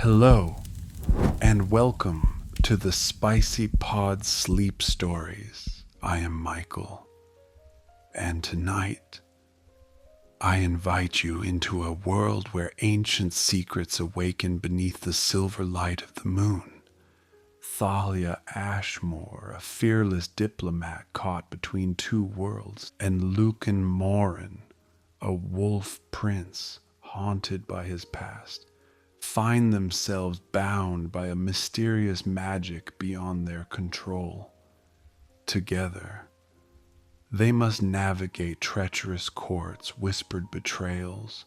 Hello, and welcome to the Spicy Pod Sleep Stories. I am Michael, and tonight I invite you into a world where ancient secrets awaken beneath the silver light of the moon. Thalia Ashmore, a fearless diplomat caught between two worlds, and Lucan Morin, a wolf prince haunted by his past, find themselves bound by a mysterious magic beyond their control. Together, they must navigate treacherous courts, whispered betrayals,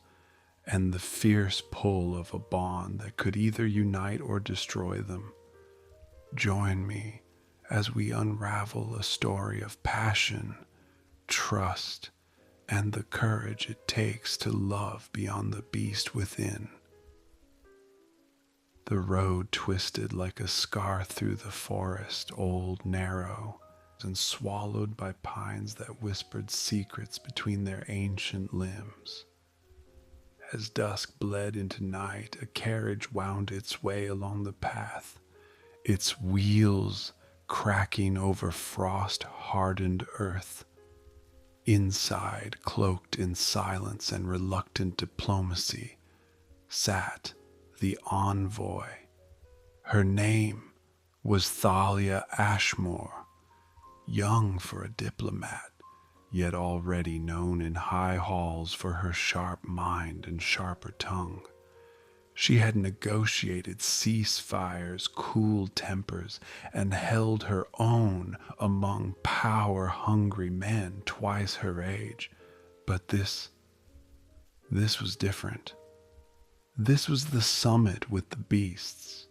and the fierce pull of a bond that could either unite or destroy them. Join me as we unravel a story of passion, trust, and the courage it takes to love beyond the beast within. The road twisted like a scar through the forest, old, narrow, and swallowed by pines that whispered secrets between their ancient limbs. As dusk bled into night, a carriage wound its way along the path, its wheels cracking over frost-hardened earth. Inside, cloaked in silence and reluctant diplomacy, sat the envoy. Her name was Thalia Ashmore, young for a diplomat, yet already known in high halls for her sharp mind and sharper tongue. She had negotiated ceasefires, cooled tempers, and held her own among power-hungry men twice her age. But this was different. This was the summit with the beasts.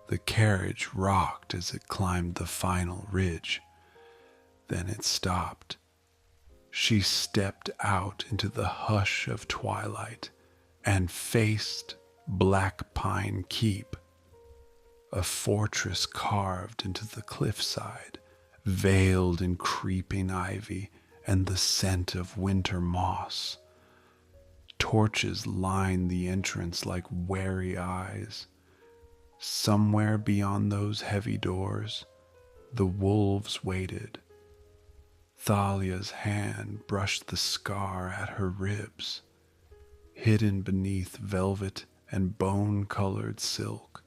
The carriage rocked as it climbed the final ridge. Then it stopped. She stepped out into the hush of twilight and faced Black Pine Keep, a fortress carved into the cliffside, veiled in creeping ivy and the scent of winter moss. Torches lined the entrance like wary eyes. Somewhere beyond those heavy doors, the wolves waited. Thalia's hand brushed the scar at her ribs, hidden beneath velvet and bone-colored silk.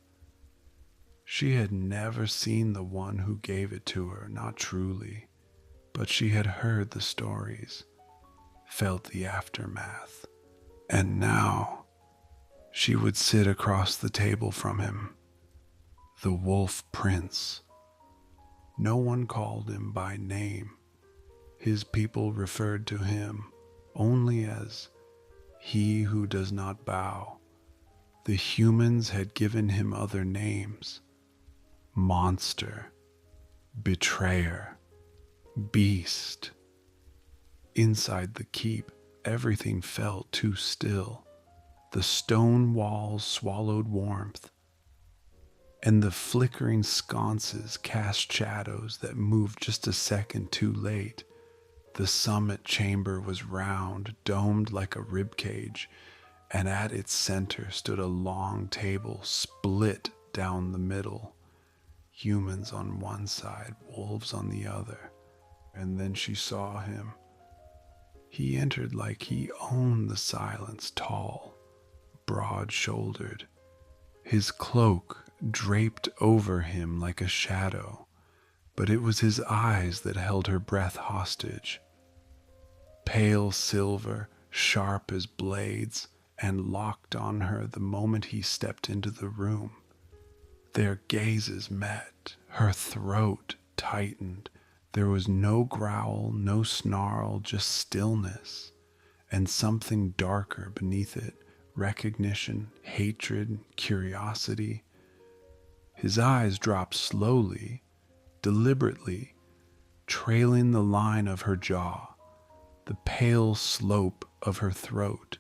She had never seen the one who gave it to her, not truly, but she had heard the stories, felt the aftermath, and now she would sit across the table from him, the Wolf Prince. No one called him by name. His people referred to him only as he who does not bow. The humans had given him other names: monster, betrayer, beast. Inside the keep, everything felt too still. The stone walls swallowed warmth, and the flickering sconces cast shadows that moved just a second too late. The summit chamber was round, domed like a ribcage, and at its center stood a long table split down the middle. Humans on one side, wolves on the other. And then she saw him. He entered like he owned the silence, tall, broad-shouldered, his cloak draped over him like a shadow, but it was his eyes that held her breath hostage. Pale silver, sharp as blades, and locked on her the moment he stepped into the room. Their gazes met, her throat tightened. There was no growl, no snarl, just stillness, and something darker beneath it: recognition, hatred, curiosity. His eyes dropped slowly, deliberately, trailing the line of her jaw, the pale slope of her throat,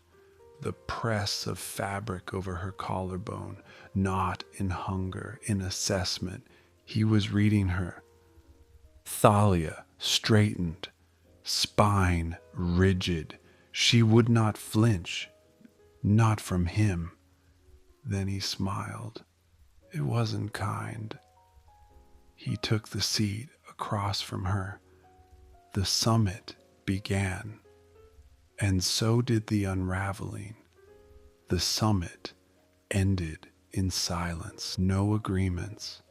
the press of fabric over her collarbone. Not in hunger, in assessment. He was reading her. Thalia straightened, spine rigid. She would not flinch, not from him. Then he smiled. It wasn't kind. He took the seat across from her. The summit began, and so did the unraveling. The summit ended in silence. No agreements,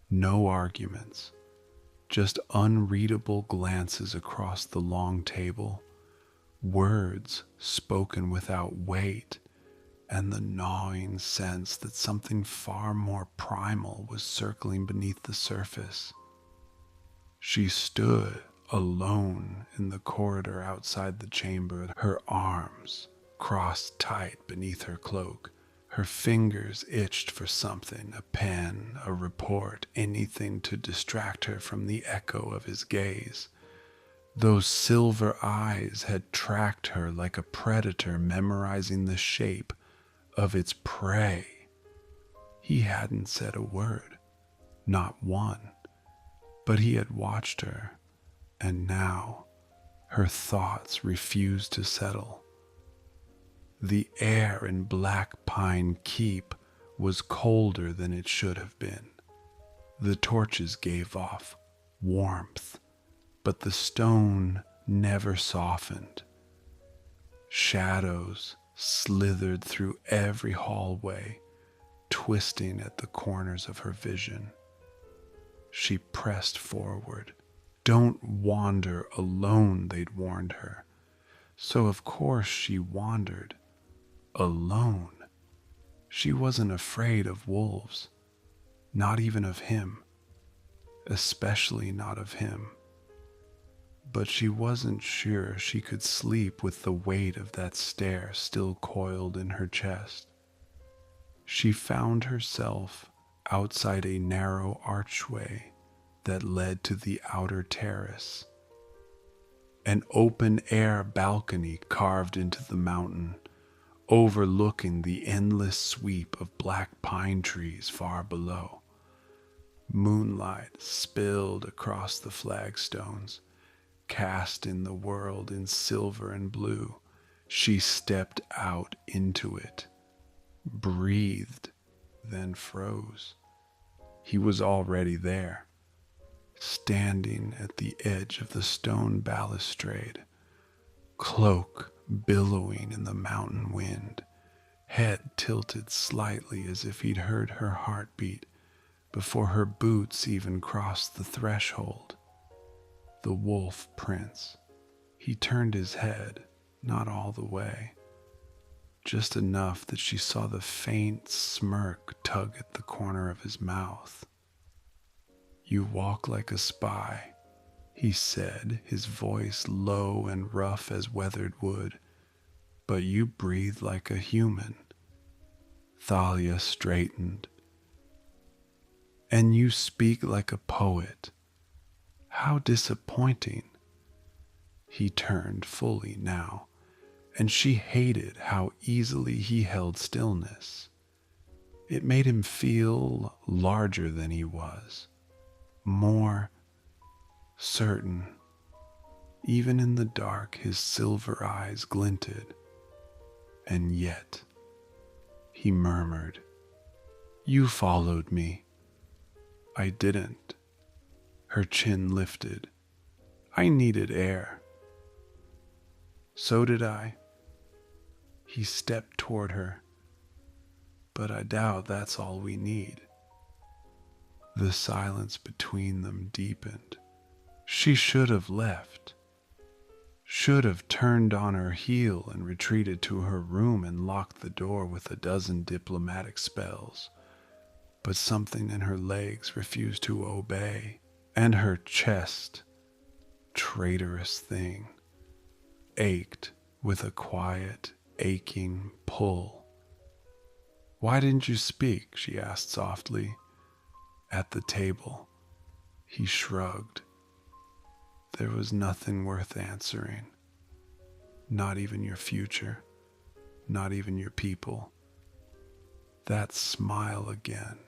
no arguments, just unreadable glances across the long table, words spoken without weight, and the gnawing sense that something far more primal was circling beneath the surface. She stood alone in the corridor outside the chamber, her arms crossed tight beneath her cloak. Her fingers itched for something, a pen, a report, anything to distract her from the echo of his gaze. Those silver eyes had tracked her like a predator memorizing the shape of its prey. He hadn't said a word, not one, but he had watched her, and now her thoughts refused to settle. The air in Black Pine Keep was colder than it should have been. The torches gave off warmth, but the stone never softened. Shadows slithered through every hallway, twisting at the corners of her vision. She pressed forward. Don't wander alone, they'd warned her. So of course she wandered. Alone. She wasn't afraid of wolves, not even of him, especially not of him. But she wasn't sure she could sleep with the weight of that stare still coiled in her chest. She found herself outside a narrow archway that led to the outer terrace, an open-air balcony carved into the mountain, overlooking the endless sweep of black pine trees far below. Moonlight spilled across the flagstones, casting the world in silver and blue. She stepped out into it, breathed, then froze. He was already there, standing at the edge of the stone balustrade, cloak billowing in the mountain wind, head tilted slightly as if he'd heard her heartbeat before her boots even crossed the threshold. The wolf prince. He turned his head, not all the way, just enough that she saw the faint smirk tug at the corner of his mouth. You walk like a spy, he said, his voice low and rough as weathered wood, but you breathe like a human. Thalia straightened. And you speak like a poet. How disappointing. He turned fully now, and she hated how easily he held stillness. It made him feel larger than he was, more certain. Even in the dark, his silver eyes glinted. And yet, he murmured, "You followed me." "I didn't." Her chin lifted. "I needed air." "So did I." He stepped toward her. "But I doubt that's all we need." The silence between them deepened. She should have left. Should have turned on her heel and retreated to her room and locked the door with a dozen diplomatic spells. But something in her legs refused to obey, and her chest, traitorous thing, ached with a quiet, aching pull. "Why didn't you speak?" she asked softly. At the table, he shrugged. There was nothing worth answering. Not even your future, not even your people. That smile again.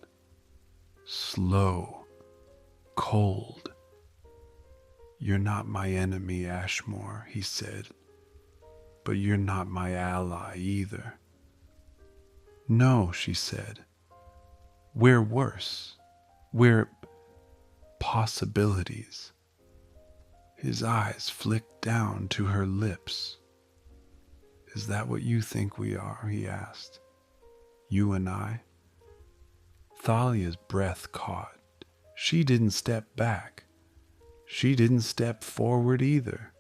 Slow, cold. "You're not my enemy, Ashmore," he said, "but you're not my ally either." No, she said. We're worse. We're possibilities. His eyes flicked down to her lips. Is that what you think we are? He asked. You and I? Thalia's breath caught. She didn't step back. She didn't step forward either.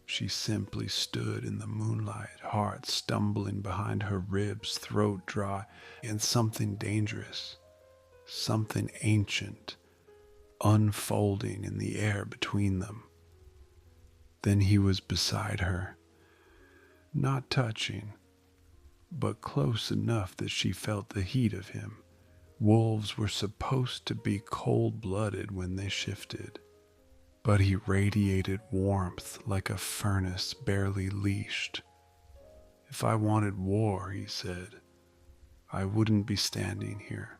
She simply stood in the moonlight, heart stumbling behind her ribs, throat dry, and something dangerous, something ancient, unfolding in the air between them. Then he was beside her, not touching, but close enough that she felt the heat of him. Wolves were supposed to be cold-blooded when they shifted, but he radiated warmth like a furnace barely leashed. If I wanted war, he said, I wouldn't be standing here.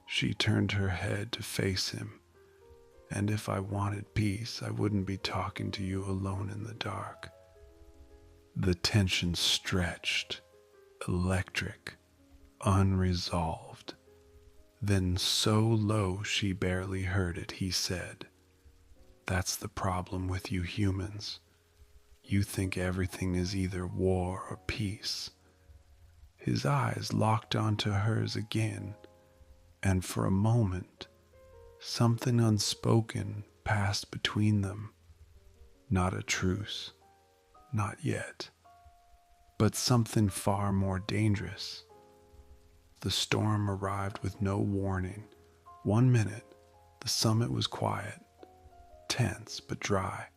She turned her head to face him, and if I wanted peace, I wouldn't be talking to you alone in the dark. The tension stretched, electric, unresolved. Then so low she barely heard it, he said, That's the problem with you humans. You think everything is either war or peace. His eyes locked onto hers again, and for a moment, something unspoken passed between them. Not a truce, not yet, but something far more dangerous. The storm arrived with no warning. 1 minute, the summit was quiet, tense but dry,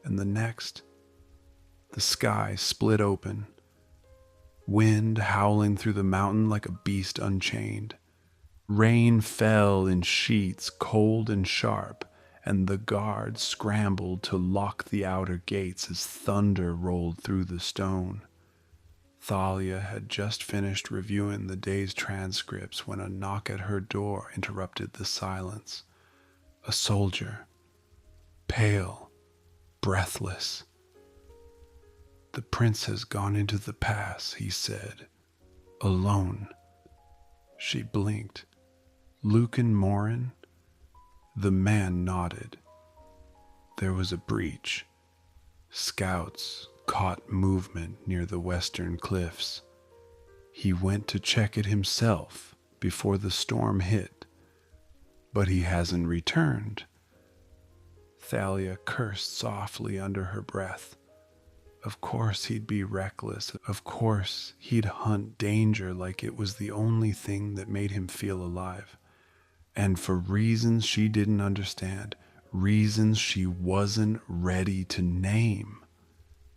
and the next, the sky split open, wind howling through the mountain like a beast unchained. Rain fell in sheets, cold and sharp, and the guards scrambled to lock the outer gates as thunder rolled through the stone. Thalia had just finished reviewing the day's transcripts when a knock at her door interrupted the silence. A soldier, pale, breathless. The prince has gone into the pass, he said, alone. She blinked. Lucan Morin? The man nodded. There was a breach. Scouts caught movement near the western cliffs. He went to check it himself before the storm hit, but he hasn't returned. Thalia cursed softly under her breath. Of course he'd be reckless. Of course he'd hunt danger like it was the only thing that made him feel alive. And for reasons she didn't understand, reasons she wasn't ready to name.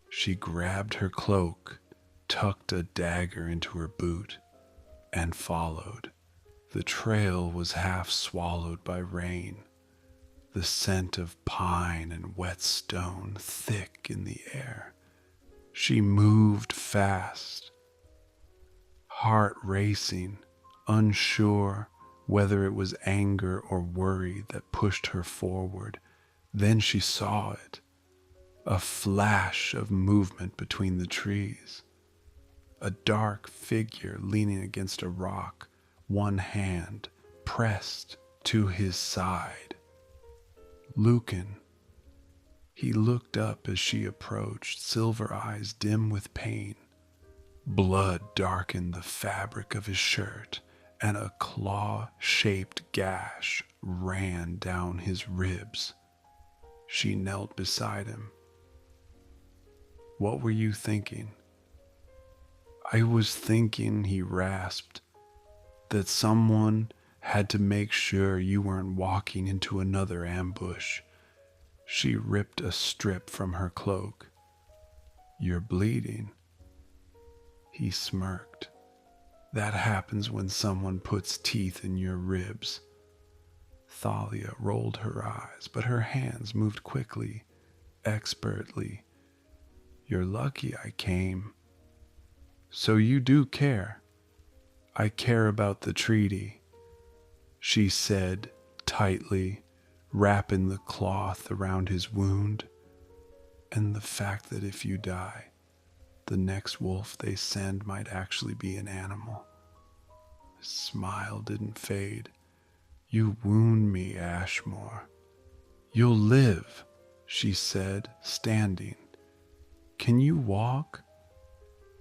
She grabbed her cloak, tucked a dagger into her boot, and followed. The trail was half swallowed by rain, the scent of pine and wet stone thick in the air. She moved fast, heart racing, unsure whether it was anger or worry that pushed her forward. Then she saw it. A flash of movement between the trees. A dark figure leaning against a rock, one hand pressed to his side. Lucan. He looked up as she approached, silver eyes dim with pain. Blood darkened the fabric of his shirt, and a claw-shaped gash ran down his ribs. She knelt beside him. What were you thinking? I was thinking, he rasped, that someone had to make sure you weren't walking into another ambush. She ripped a strip from her cloak. You're bleeding. He smirked. That happens when someone puts teeth in your ribs. Thalia rolled her eyes, but her hands moved quickly, expertly. You're lucky I came. So you do care. I care about the treaty, she said tightly, wrapping the cloth around his wound, and the fact that if you die, The next wolf they send might actually be an animal. His smile didn't fade. You wound me, Ashmore. You'll live, she said, standing. Can you walk?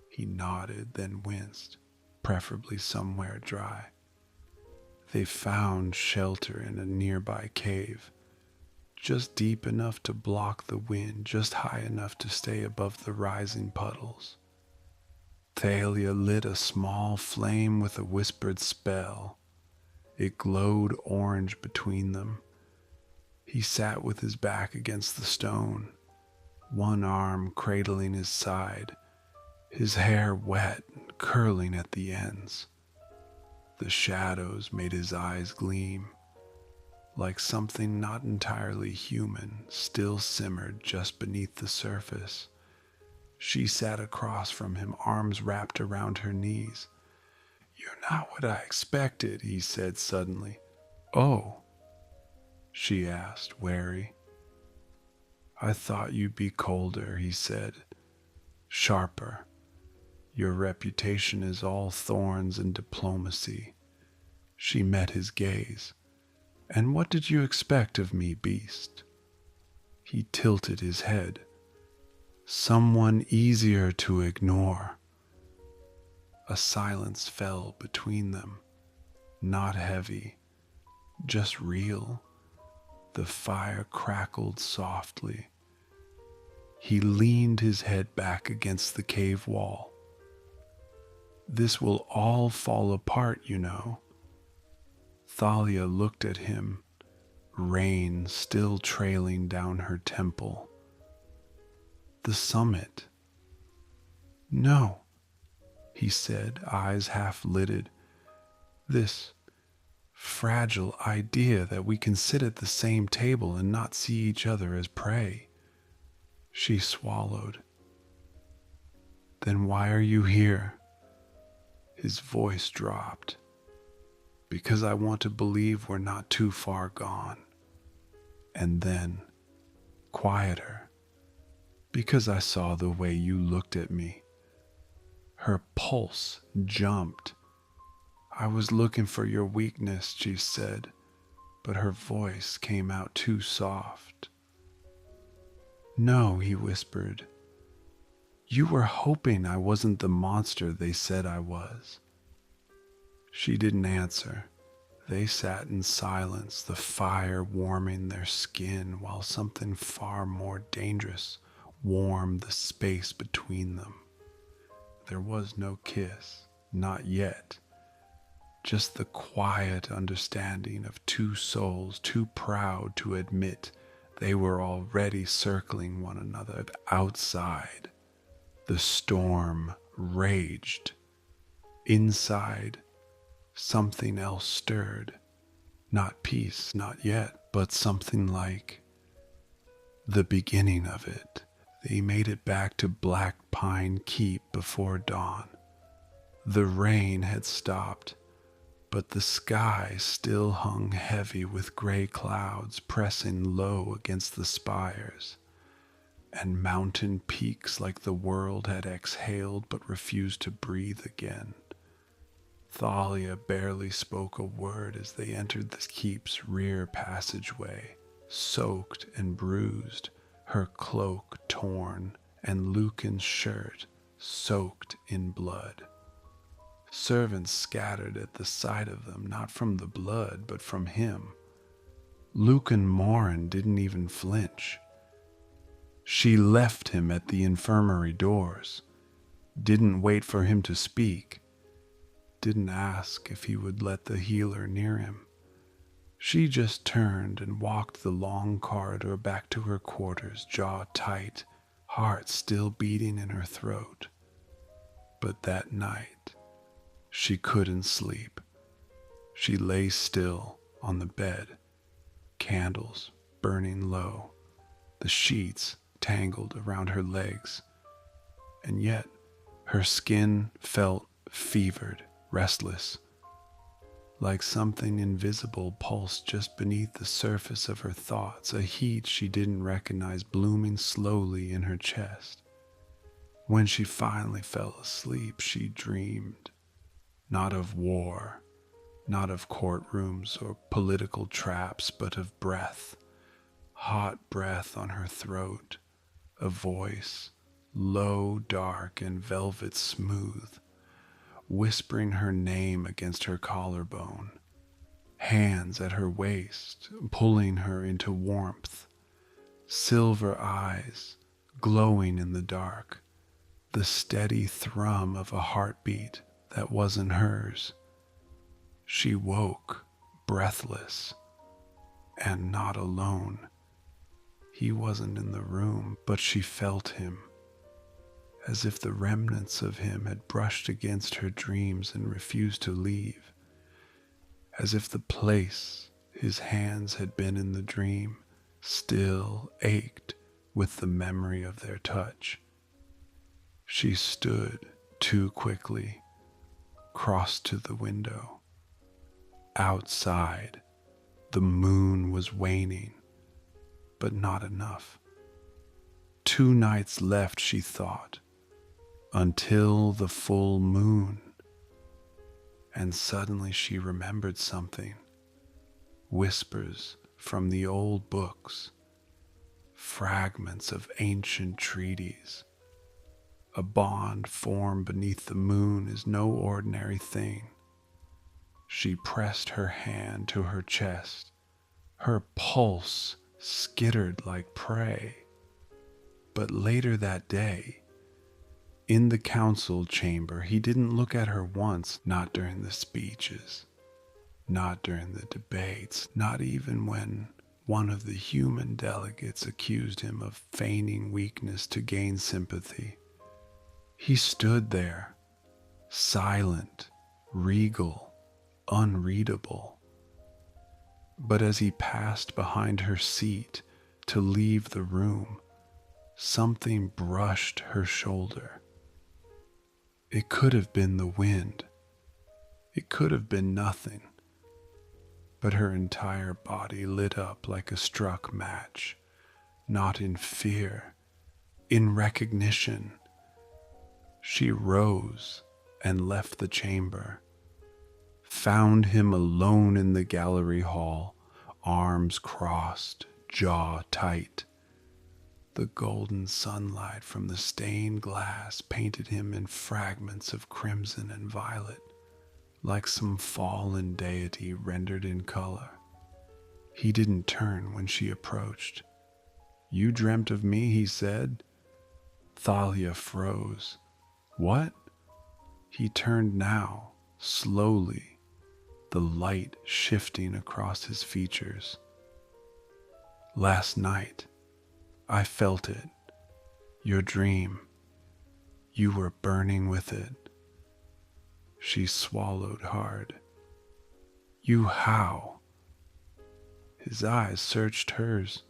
He nodded, then winced, preferably somewhere dry. They found shelter in a nearby cave, just deep enough to block the wind, just high enough to stay above the rising puddles. Thalia lit a small flame with a whispered spell. It glowed orange between them. He sat with his back against the stone, one arm cradling his side, his hair wet and curling at the ends. The shadows made his eyes gleam, like something not entirely human still simmered just beneath the surface. She sat across from him, arms wrapped around her knees. You're not what I expected, he said suddenly. Oh, she asked, wary. I thought you'd be colder, he said, sharper. Your reputation is all thorns and diplomacy. She met his gaze. And what did you expect of me, beast? He tilted his head. Someone easier to ignore. A silence fell between them, not heavy, just real. The fire crackled softly. He leaned his head back against the cave wall. This will all fall apart, you know. Thalia looked at him, rain still trailing down her temple. The summit. No, he said, eyes half-lidded. This fragile idea that we can sit at the same table and not see each other as prey. She swallowed. Then why are you here? His voice dropped. Because I want to believe we're not too far gone. And then, quieter, because I saw the way you looked at me. Her pulse jumped. I was looking for your weakness, she said, but her voice came out too soft. No, he whispered. You were hoping I wasn't the monster they said I was. She didn't answer. They sat in silence, the fire warming their skin while something far more dangerous warmed the space between them. There was no kiss, not yet. Just the quiet understanding of two souls too proud to admit they were already circling one another outside. The storm raged. Inside, something else stirred. Not peace, not yet, but something like the beginning of it. They made it back to Black Pine Keep before dawn. The rain had stopped, but the sky still hung heavy with gray clouds pressing low against the spires, and mountain peaks like the world had exhaled but refused to breathe again. Thalia barely spoke a word as they entered the keep's rear passageway, soaked and bruised, her cloak torn and Lucan's shirt soaked in blood. Servants scattered at the sight of them, not from the blood, but from him. Lucan Morin didn't even flinch. She left him at the infirmary doors, didn't wait for him to speak, didn't ask if he would let the healer near him. She just turned and walked the long corridor back to her quarters, jaw tight, heart still beating in her throat. But that night, she couldn't sleep. She lay still on the bed, candles burning low, the sheets tangled around her legs, and yet her skin felt fevered, restless, like something invisible pulsed just beneath the surface of her thoughts, a heat she didn't recognize blooming slowly in her chest. When she finally fell asleep, she dreamed not of war, not of courtrooms or political traps, but of breath, hot breath on her throat, a voice, low, dark, and velvet smooth, whispering her name against her collarbone, hands at her waist, pulling her into warmth, silver eyes glowing in the dark, the steady thrum of a heartbeat that wasn't hers. She woke, breathless, and not alone. He wasn't in the room, but she felt him, as if the remnants of him had brushed against her dreams and refused to leave, as if the place his hands had been in the dream still ached with the memory of their touch. She stood too quickly, crossed to the window. Outside, the moon was waning, but not enough. 2 nights left, she thought, until the full moon. And suddenly she remembered something. Whispers from the old books, fragments of ancient treaties. A bond formed beneath the moon is no ordinary thing. She pressed her hand to her chest. Her pulse skittered like prey. But later that day, in the council chamber, he didn't look at her once, not during the speeches, not during the debates, not even when one of the human delegates accused him of feigning weakness to gain sympathy. He stood there, silent, regal, unreadable. But as he passed behind her seat to leave the room, something brushed her shoulder. It could have been the wind. It could have been nothing. But her entire body lit up like a struck match, not in fear, in recognition. She rose and left the chamber, found him alone in the gallery hall, arms crossed, jaw tight. The golden sunlight from the stained glass painted him in fragments of crimson and violet, like some fallen deity rendered in color. He didn't turn when she approached. "You dreamt of me," he said. Thalia froze. "What?" He turned now, slowly, the light shifting across his features. "Last night, I felt it. Your dream. You were burning with it." She swallowed hard. "You how?" His eyes searched hers.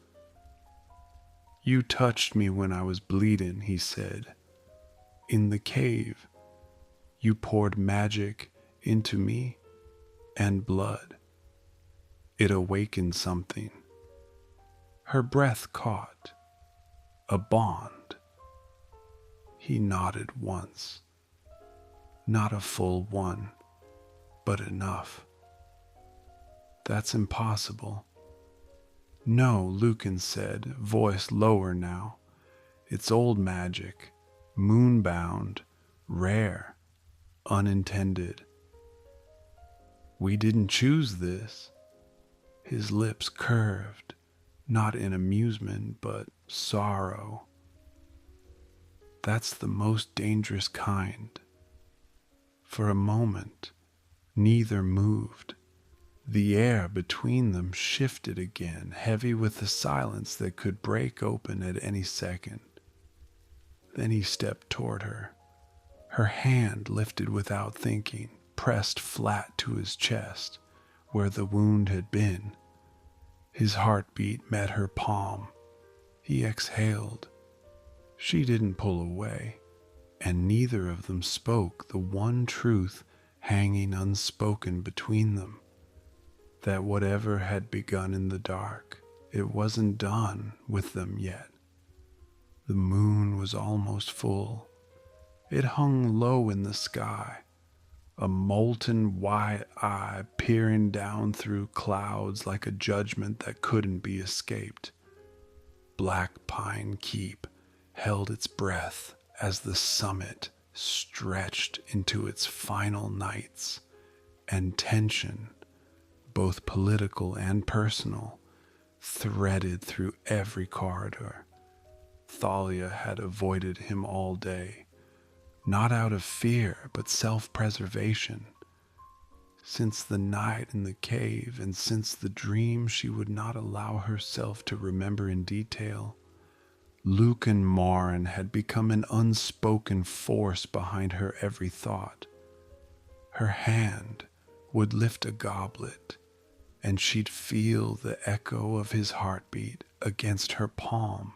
"You touched me when I was bleeding," he said. "In the cave, you poured magic into me and blood. It awakened something." Her breath caught. A bond. He nodded once. Not a full one, but enough. "That's impossible." "No," Lucan said, voice lower now. "It's old magic, moonbound, rare, unintended. We didn't choose this." His lips curved, not in amusement, but sorrow. "That's the most dangerous kind." For a moment, neither moved. The air between them shifted again, heavy with the silence that could break open at any second. Then he stepped toward her. Her hand lifted without thinking, pressed flat to his chest, where the wound had been. His heartbeat met her palm. He exhaled. She didn't pull away, and neither of them spoke the one truth hanging unspoken between them, that whatever had begun in the dark, it wasn't done with them yet. The moon was almost full, It hung low in the sky, a molten white eye peering down through clouds like a judgment that couldn't be escaped. Black Pine Keep held its breath as the summit stretched into its final nights, and tension, both political and personal, threaded through every corridor. Thalia had avoided him all day, not out of fear, but self-preservation. Since the night in the cave and since the dream she would not allow herself to remember in detail, Lucan Morin had become an unspoken force behind her every thought. Her hand would lift a goblet, and she'd feel the echo of his heartbeat against her palm.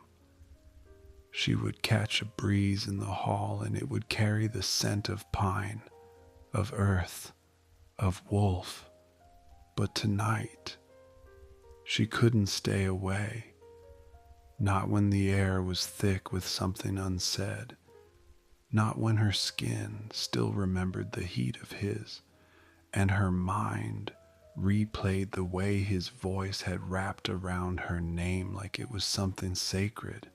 She would catch a breeze in the hall, and it would carry the scent of pine, of earth, of wolf. But tonight, she couldn't stay away, not when the air was thick with something unsaid, not when her skin still remembered the heat of his, and her mind replayed the way his voice had wrapped around her name like it was something sacred,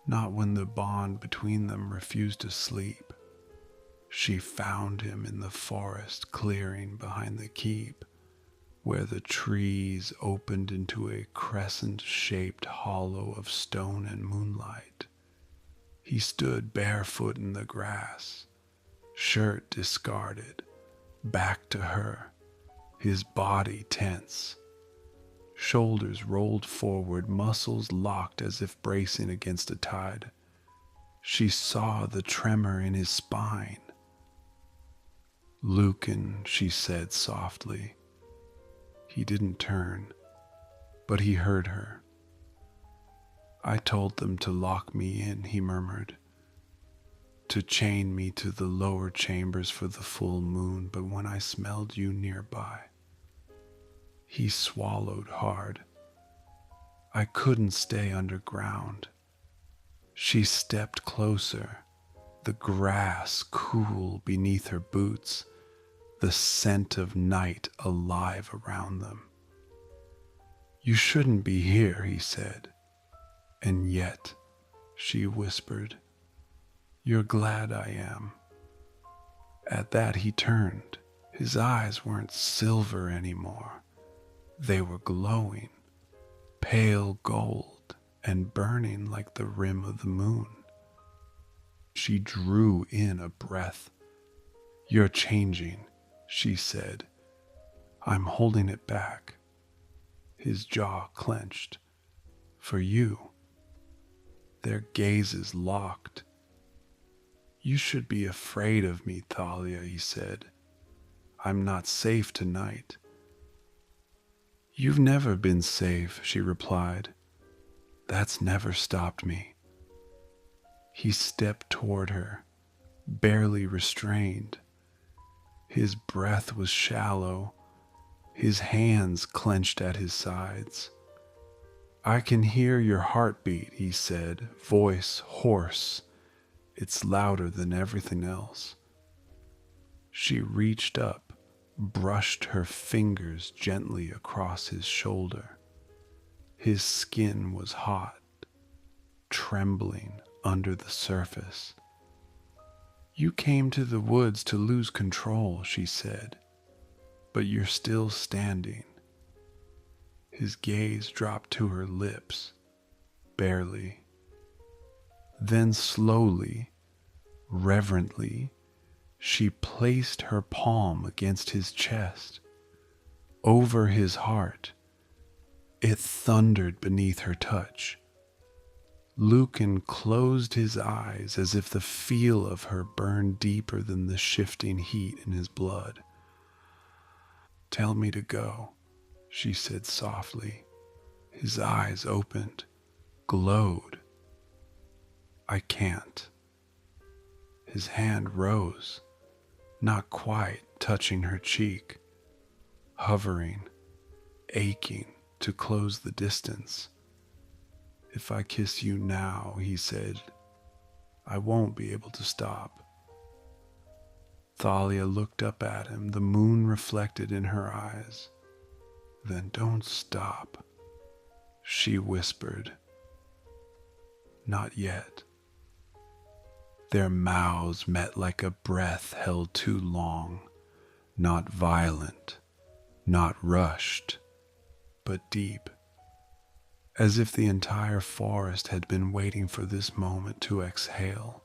not when the bond between them refused to sleep. She found him in the forest clearing behind the keep, where the trees opened into a crescent-shaped hollow of stone and moonlight. He stood barefoot in the grass, shirt discarded, back to her, his body tense, shoulders rolled forward, muscles locked as if bracing against a tide. She saw the tremor in his spine. "Lucan," she said softly. He didn't turn, but he heard her. "I told them to lock me in," he murmured, "to chain me to the lower chambers for the full moon, but when I smelled you nearby..." He swallowed hard. "I couldn't stay underground." She stepped closer, the grass cool beneath her boots, the scent of night alive around them. "You shouldn't be here," he said. "And yet," she whispered, "you're glad I am." At that he turned. His eyes weren't silver anymore. They were glowing, pale gold, and burning like the rim of the moon. She drew in a breath. "You're changing," she said. "I'm holding it back." His jaw clenched. "For you." Their gazes locked. "You should be afraid of me, Thalia," he said. "I'm not safe tonight." "You've never been safe," she replied. "That's never stopped me." He stepped toward her, barely restrained. His breath was shallow, his hands clenched at his sides. "I can hear your heartbeat," he said, voice hoarse. "It's louder than everything else." She reached up, brushed her fingers gently across his shoulder. His skin was hot, trembling under the surface. "You came to the woods to lose control," she said, "but you're still standing." His gaze dropped to her lips, barely. Then slowly, reverently, she placed her palm against his chest, over his heart. It thundered beneath her touch. Lucan closed his eyes as if the feel of her burned deeper than the shifting heat in his blood. "Tell me to go," she said softly. His eyes opened, glowed. "I can't." His hand rose, not quite touching her cheek, hovering, aching to close the distance. "If I kiss you now," he said, I won't be able to stop. Thalia looked up at him, the moon reflected in her eyes. Then don't stop, she whispered. Not yet. Their mouths met like a breath held too long, not violent, not rushed, but deep, as if the entire forest had been waiting for this moment to exhale.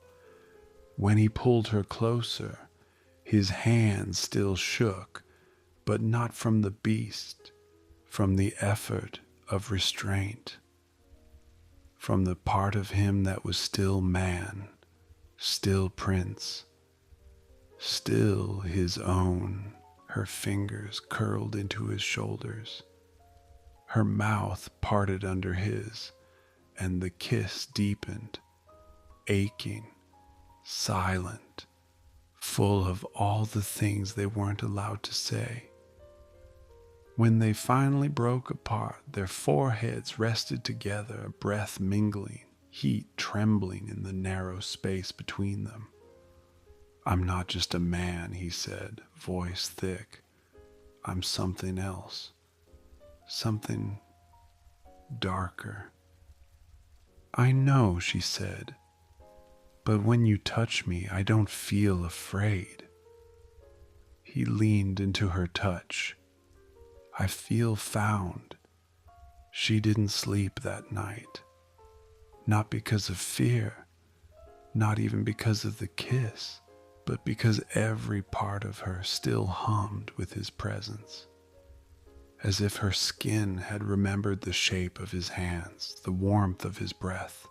When he pulled her closer, his hand still shook, but not from the beast, from the effort of restraint, from the part of him that was still man, still prince, still his own. Her fingers curled into his shoulders. Her mouth parted under his, and the kiss deepened, aching, silent, full of all the things they weren't allowed to say. When they finally broke apart, their foreheads rested together, a breath mingling, heat trembling in the narrow space between them. I'm not just a man, he said, voice thick. I'm something else. Something darker. I know, she said, but when you touch me, I don't feel afraid. He leaned into her touch. I feel found. She didn't sleep that night. Not because of fear, not even because of the kiss, but because every part of her still hummed with his presence. As if her skin had remembered the shape of his hands, the warmth of his breath,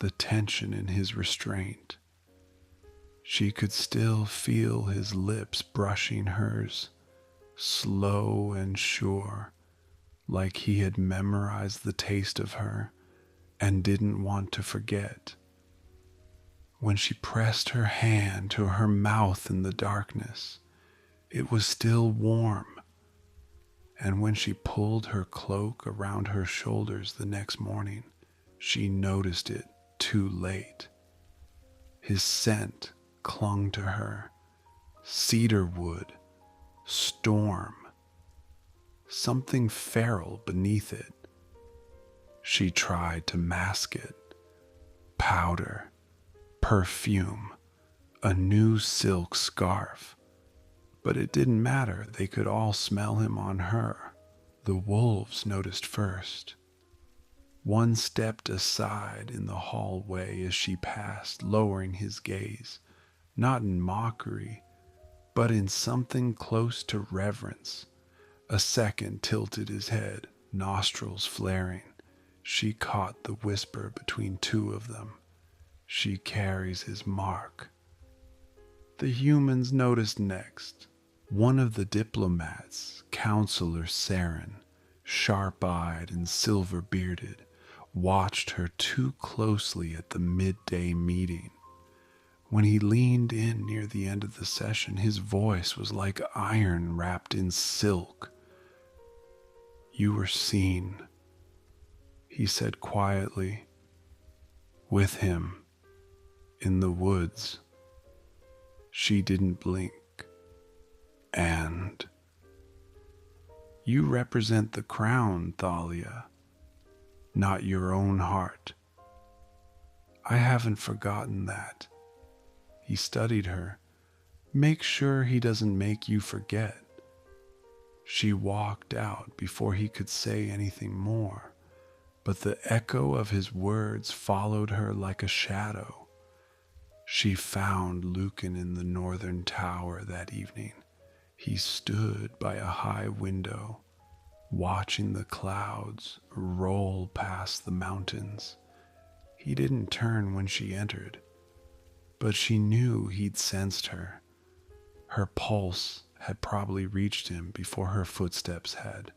the tension in his restraint. She could still feel his lips brushing hers, slow and sure, like he had memorized the taste of her and didn't want to forget. When she pressed her hand to her mouth in the darkness, it was still warm. And when she pulled her cloak around her shoulders the next morning, she noticed it too late. His scent clung to her, cedar wood, storm, something feral beneath it. She tried to mask it. Powder, perfume, a new silk scarf. But it didn't matter. They could all smell him on her. The wolves noticed first. One stepped aside in the hallway as she passed, lowering his gaze, not in mockery, but in something close to reverence. A second tilted his head, nostrils flaring. She caught the whisper between two of them. She carries his mark. The humans noticed next. One of the diplomats, Counselor Saren, sharp-eyed and silver-bearded, watched her too closely at the midday meeting. When he leaned in near the end of the session, his voice was like iron wrapped in silk. You were seen, he said quietly, with him, in the woods. She didn't blink. And you represent the crown, Thalia, not your own heart. I haven't forgotten that. He studied her. Make sure he doesn't make you forget. She walked out before he could say anything more, but the echo of his words followed her like a shadow. She found Lucan in the northern tower that evening. He stood by a high window, watching the clouds roll past the mountains. He didn't turn when she entered, but she knew he'd sensed her. Her pulse had probably reached him before her footsteps had.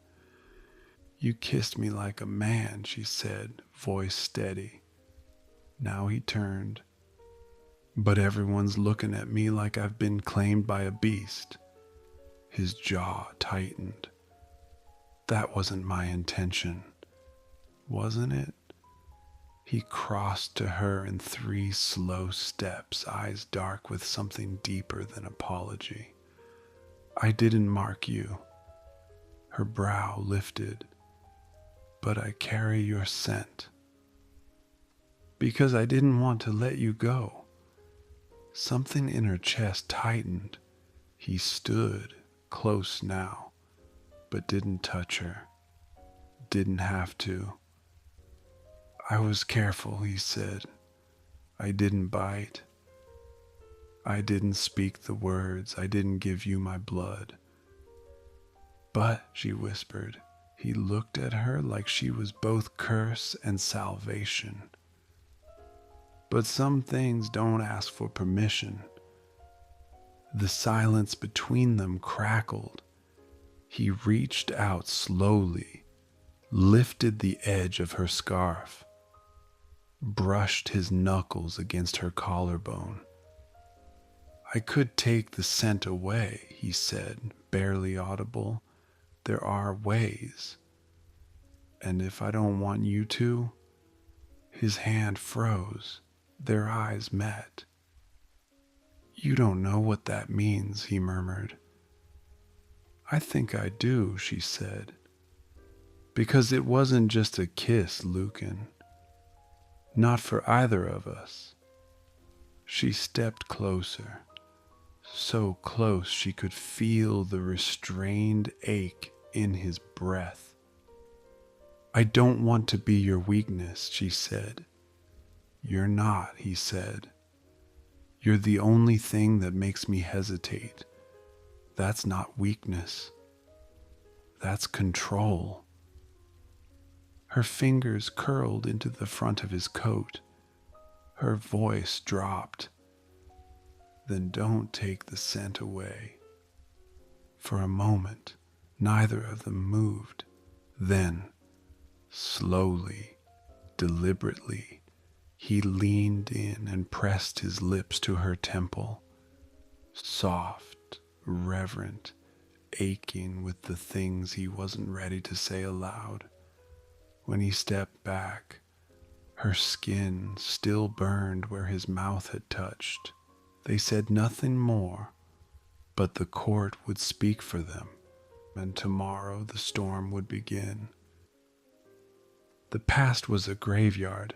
You kissed me like a man, she said, voice steady. Now he turned. But everyone's looking at me like I've been claimed by a beast. His jaw tightened. That wasn't my intention, wasn't it? He crossed to her in 3 slow steps, eyes dark with something deeper than apology. I didn't mark you. Her brow lifted. But I carry your scent. Because I didn't want to let you go. Something in her chest tightened. He stood close now, but didn't touch her. Didn't have to. I was careful, he said. I didn't bite. I didn't speak the words. I didn't give you my blood. But, she whispered, he looked at her like she was both curse and salvation. But some things don't ask for permission. The silence between them crackled. He reached out slowly, lifted the edge of her scarf, brushed his knuckles against her collarbone. I could take the scent away, he said, barely audible. There are ways. And if I don't want you to? His hand froze. Their eyes met. You don't know what that means, he murmured. I think I do, she said. Because it wasn't just a kiss, Lucan. Not for either of us. She stepped closer, so close she could feel the restrained ache in his breath. I don't want to be your weakness, she said. You're not, he said. You're the only thing that makes me hesitate. That's not weakness. That's control. Her fingers curled into the front of his coat. Her voice dropped. Then don't take the scent away. For a moment, neither of them moved. Then, slowly, deliberately, he leaned in and pressed his lips to her temple, soft, reverent, aching with the things he wasn't ready to say aloud. When he stepped back, her skin still burned where his mouth had touched. They said nothing more, but the court would speak for them, and tomorrow the storm would begin. The past was a graveyard.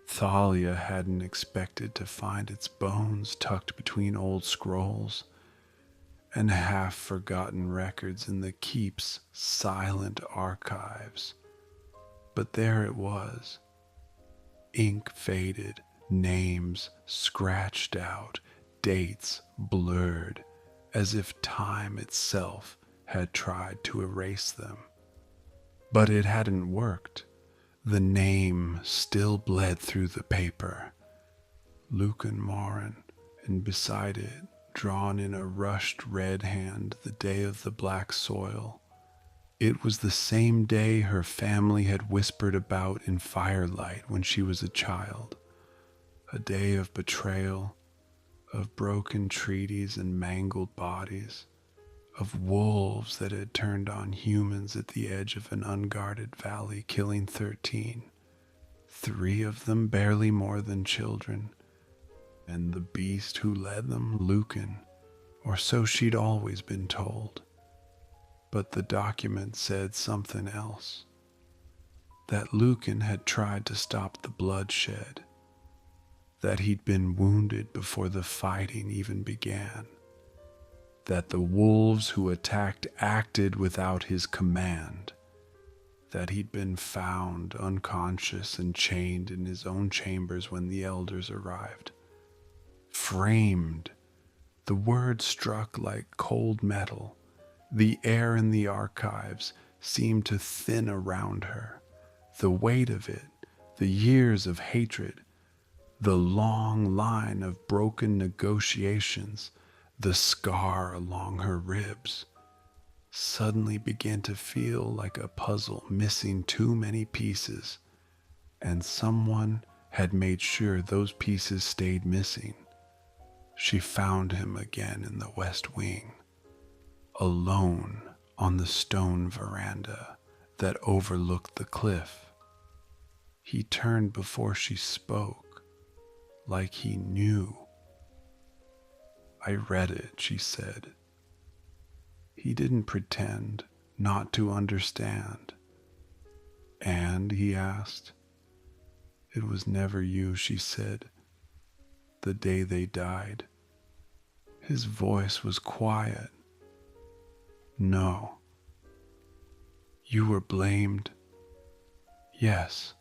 Thalia hadn't expected to find its bones tucked between old scrolls and half-forgotten records in the keep's silent archives. But there it was, ink faded, names scratched out, dates blurred, as if time itself had tried to erase them. But it hadn't worked. The name still bled through the paper. Lucan Morin, and beside it, drawn in a rushed red hand, the day of the black soil. It was the same day her family had whispered about in firelight when she was a child. A day of betrayal, of broken treaties and mangled bodies, of wolves that had turned on humans at the edge of an unguarded valley, killing 13. 3 of them barely more than children, and the beast who led them, Lucan, or so she'd always been told. But the document said something else, that Lucan had tried to stop the bloodshed, that he'd been wounded before the fighting even began, that the wolves who attacked acted without his command, that he'd been found unconscious and chained in his own chambers when the elders arrived. Framed, the word struck like cold metal. The air in the archives seemed to thin around her. The weight of it, the years of hatred, the long line of broken negotiations, the scar along her ribs, suddenly began to feel like a puzzle missing too many pieces, and someone had made sure those pieces stayed missing. She found him again in the West Wing, alone on the stone veranda that overlooked the cliff. He turned before she spoke, like he knew. "I read it," she said. He didn't pretend not to understand. "And?" he asked. "It was never you," she said, "the day they died." His voice was quiet. "No." "You were blamed?" "Yes."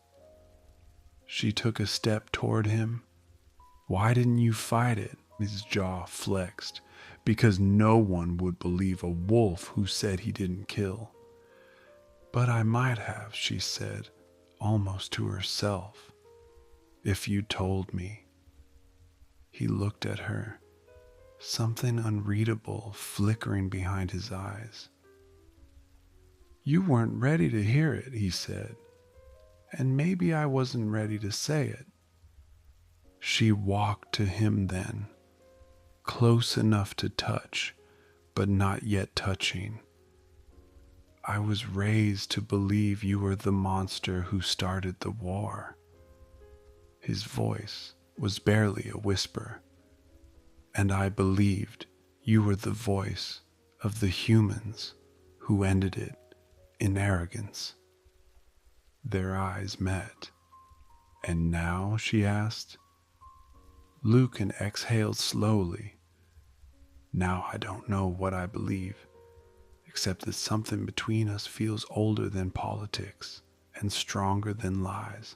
She took a step toward him. "Why didn't you fight it?" His jaw flexed. "Because no one would believe a wolf who said he didn't kill." "But I might have," she said, almost to herself, "if you told me." He looked at her, something unreadable flickering behind his eyes. "You weren't ready to hear it," he said, "and maybe I wasn't ready to say it." She walked to him then, close enough to touch, but not yet touching. "I was raised to believe you were the monster who started the war." His voice was barely a whisper. "And I believed you were the voice of the humans who ended it in arrogance." Their eyes met. "And now?" she asked. Lucan exhaled slowly. "Now I don't know what I believe, except that something between us feels older than politics and stronger than lies."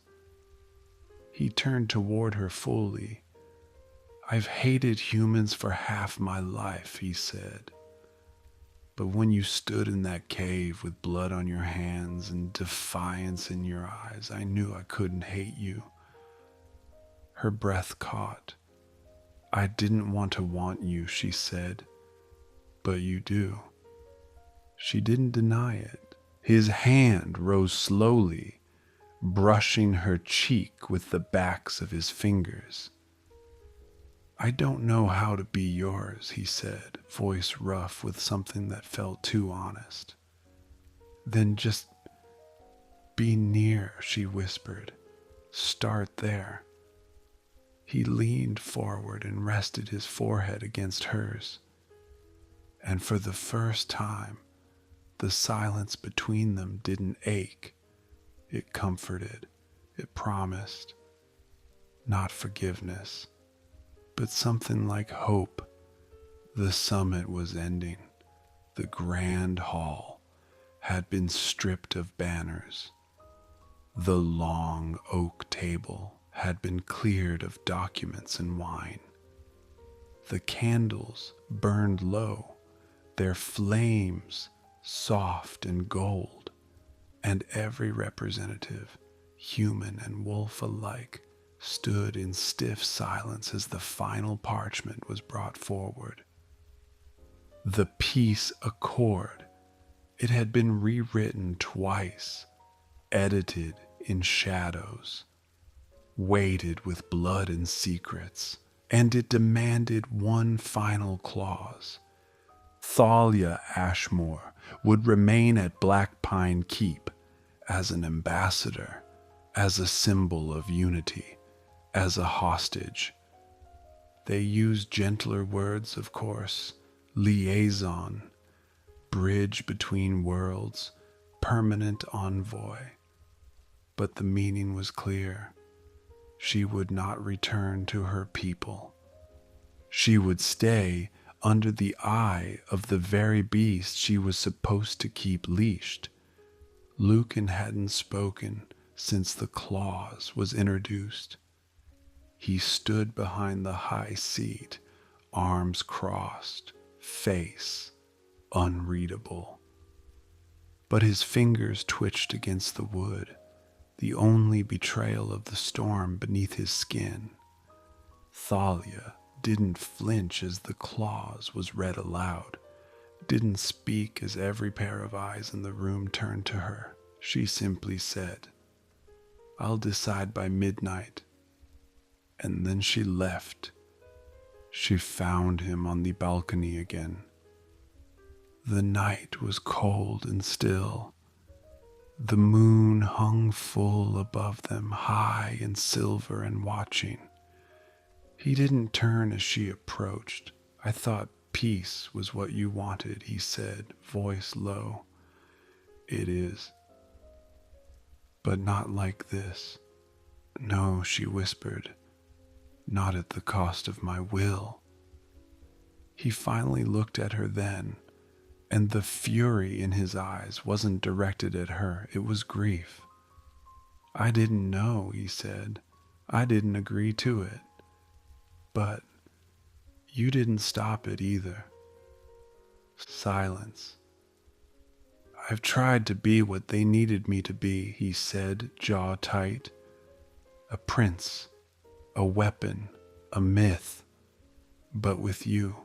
He turned toward her fully. "I've hated humans for half my life," he said. "But when you stood in that cave with blood on your hands and defiance in your eyes, I knew I couldn't hate you." Her breath caught. "I didn't want to want you," she said, "but you do." She didn't deny it. His hand rose slowly, brushing her cheek with the backs of his fingers. "I don't know how to be yours," he said, voice rough with something that felt too honest. "Then just be near," she whispered. "Start there." He leaned forward and rested his forehead against hers. And for the first time, the silence between them didn't ache. It comforted. It promised. Not forgiveness, but something like hope. The summit was ending. The grand hall had been stripped of banners. The long oak table had been cleared of documents and wine. The candles burned low, their flames soft and gold, and every representative, human and wolf alike, stood in stiff silence as the final parchment was brought forward. The peace accord. It had been rewritten twice, edited in shadows, weighted with blood and secrets, and it demanded one final clause. Thalia Ashmore would remain at Black Pine Keep as an ambassador, as a symbol of unity, as a hostage. They used gentler words, of course: liaison, bridge between worlds, permanent envoy. But the meaning was clear. She would not return to her people. She would stay under the eye of the very beast she was supposed to keep leashed. Lucan hadn't spoken since the clause was introduced. He stood behind the high seat, arms crossed, face unreadable. But his fingers twitched against the wood, the only betrayal of the storm beneath his skin. Thalia didn't flinch as the clause was read aloud, didn't speak as every pair of eyes in the room turned to her. She simply said, "I'll decide by midnight." And then she left. She found him on the balcony again. The night was cold and still. The moon hung full above them, high and silver and watching. He didn't turn as she approached. I thought peace was what you wanted, he said, voice low. It is, but not like this. No, she whispered, not at the cost of my will. He finally looked at her then, and the fury in his eyes wasn't directed at her, it was grief. I didn't know, he said. I didn't agree to it. But you didn't stop it either. Silence. I've tried to be what they needed me to be, he said, jaw tight. A prince, a weapon, a myth. But with you.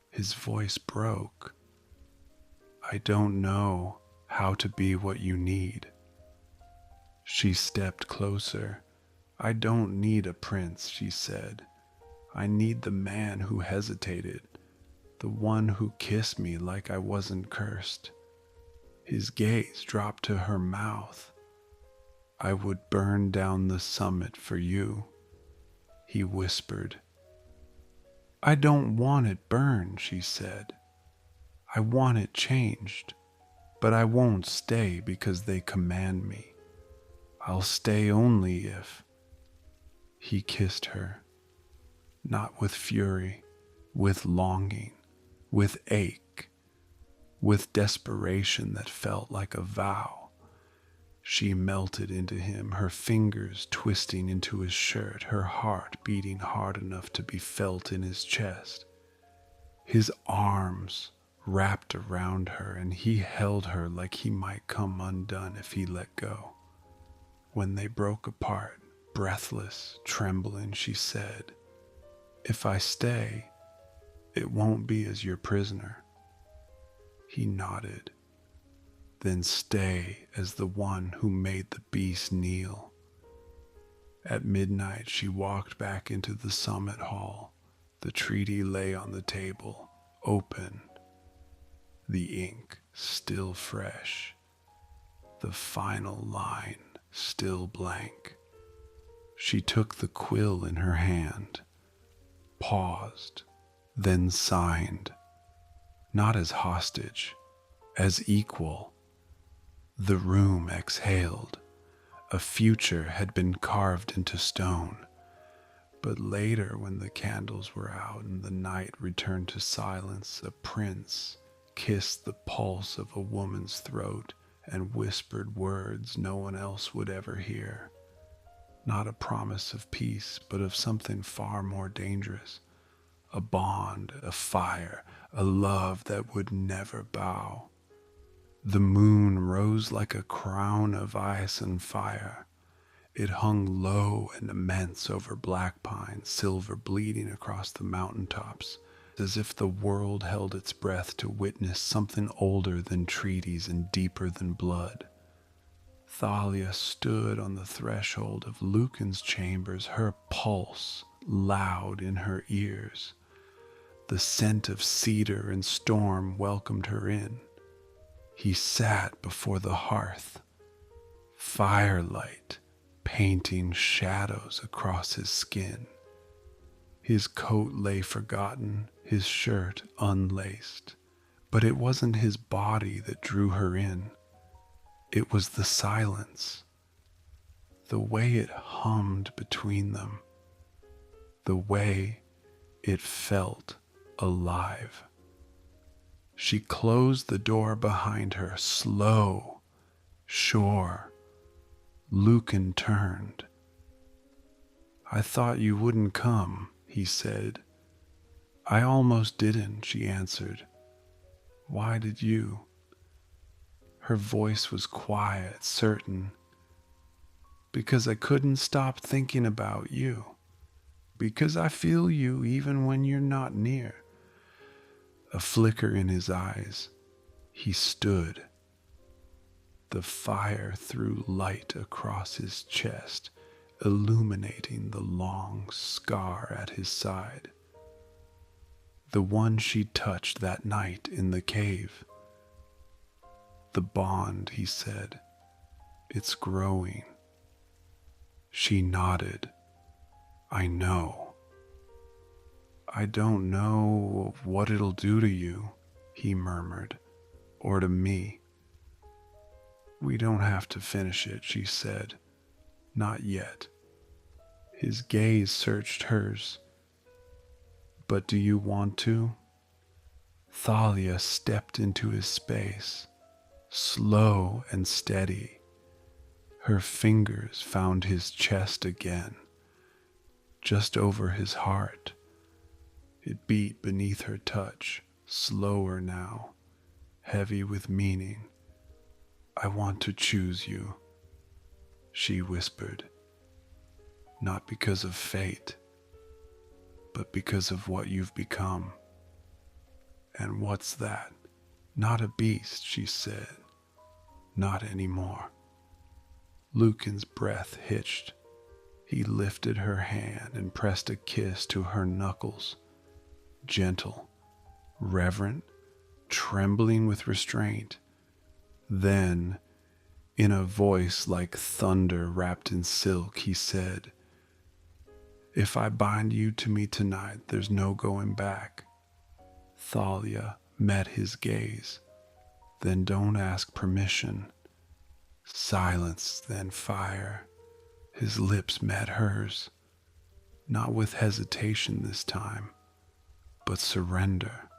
His voice broke. I don't know how to be what you need. She stepped closer. I don't need a prince, she said. I need the man who hesitated, the one who kissed me like I wasn't cursed. His gaze dropped to her mouth. I would burn down the summit for you, he whispered. I don't want it burned, she said. I want it changed, but I won't stay because they command me. I'll stay only if... He kissed her, not with fury, with longing, with ache, with desperation that felt like a vow. She melted into him, her fingers twisting into his shirt, her heart beating hard enough to be felt in his chest. His arms wrapped around her, and he held her like he might come undone if he let go. When they broke apart, breathless, trembling, she said, if I stay, it won't be as your prisoner. He nodded. Then stay as the one who made the beast kneel. At midnight, she walked back into the summit hall. The treaty lay on the table, open, the ink still fresh, the final line still blank. She took the quill in her hand, paused, then signed, not as hostage, as equal. The room exhaled. A future had been carved into stone. But later, when the candles were out and the night returned to silence, a prince kissed the pulse of a woman's throat and whispered words no one else would ever hear. Not a promise of peace, but of something far more dangerous. A bond, a fire, a love that would never bow. The moon rose like a crown of ice and fire. It hung low and immense over black pine, silver bleeding across the mountaintops, as if the world held its breath to witness something older than treaties and deeper than blood. Thalia stood on the threshold of Lucan's chambers, her pulse loud in her ears. The scent of cedar and storm welcomed her in. He sat before the hearth, firelight painting shadows across his skin. His coat lay forgotten, his shirt unlaced, but it wasn't his body that drew her in. It was the silence, the way it hummed between them, the way it felt alive. She closed the door behind her, slow, sure. Lucan turned. I thought you wouldn't come, he said. I almost didn't, she answered. Why did you? Her voice was quiet, certain. Because I couldn't stop thinking about you. Because I feel you even when you're not near. A flicker in his eyes. He stood. The fire threw light across his chest, illuminating the long scar at his side. The one she touched that night in the cave. The bond, he said, it's growing. She nodded. I know. I don't know what it'll do to you, he murmured, or to me. We don't have to finish it, she said. Not yet. His gaze searched hers. But do you want to? Thalia stepped into his space, slow and steady. Her fingers found his chest again, just over his heart. It beat beneath her touch, slower now, heavy with meaning. I want to choose you, she whispered. Not because of fate, but because of what you've become. And what's that? Not a beast, she said. Not anymore. Lucan's breath hitched. He lifted her hand and pressed a kiss to her knuckles. Gentle, reverent, trembling with restraint. Then, in a voice like thunder wrapped in silk, he said, If I bind you to me tonight, there's no going back. Thalia met his gaze. Then don't ask permission. Silence, then fire. His lips met hers, not with hesitation this time, but surrender.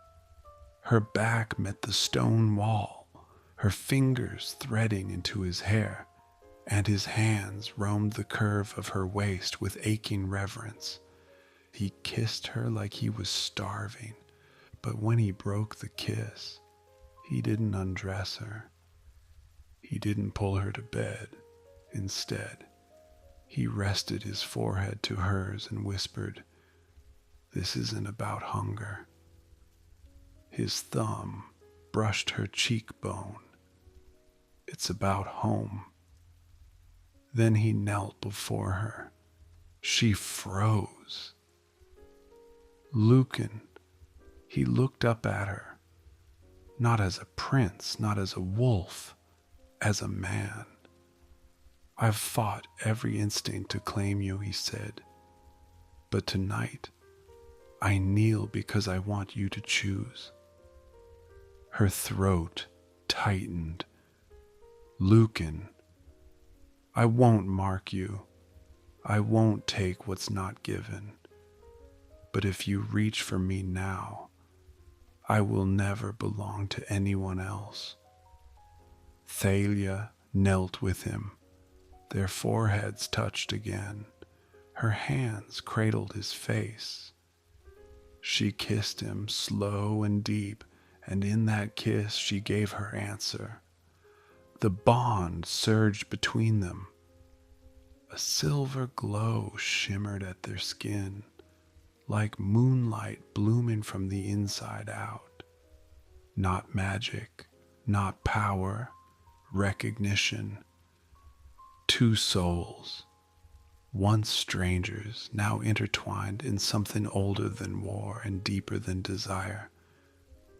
Her back met the stone wall, her fingers threading into his hair, and his hands roamed the curve of her waist with aching reverence. He kissed her like he was starving, but when he broke the kiss, he didn't undress her. He didn't pull her to bed. Instead, he rested his forehead to hers and whispered, This isn't about hunger. His thumb brushed her cheekbone. It's about home. Then he knelt before her. She froze. Lucan, he looked up at her, not as a prince, not as a wolf, as a man. I've fought every instinct to claim you, he said, but tonight I kneel because I want you to choose. Her throat tightened. Lucan, I won't mark you. I won't take what's not given. But if you reach for me now, I will never belong to anyone else. Thalia knelt with him. Their foreheads touched again. Her hands cradled his face. She kissed him slow and deep, and in that kiss she gave her answer. The bond surged between them. A silver glow shimmered at their skin, like moonlight blooming from the inside out. Not magic, not power, recognition. Two souls, once strangers, now intertwined in something older than war and deeper than desire.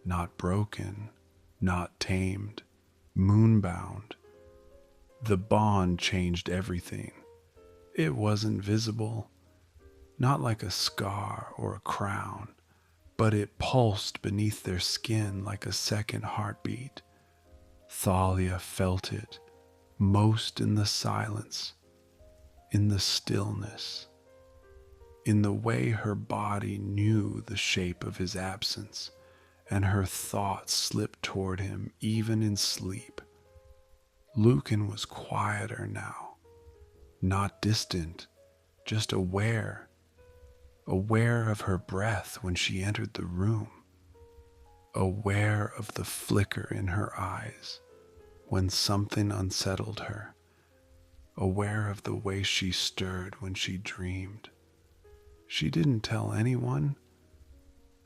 Not broken, not tamed, moonbound. The bond changed everything. It wasn't visible, not like a scar or a crown, but it pulsed beneath their skin like a second heartbeat. Thalia felt it, most in the silence, in the stillness, in the way her body knew the shape of his absence, and her thoughts slipped toward him even in sleep. Lucan was quieter now, not distant, just aware of her breath when she entered the room, aware of the flicker in her eyes when something unsettled her, aware of the way she stirred when she dreamed. She didn't tell anyone,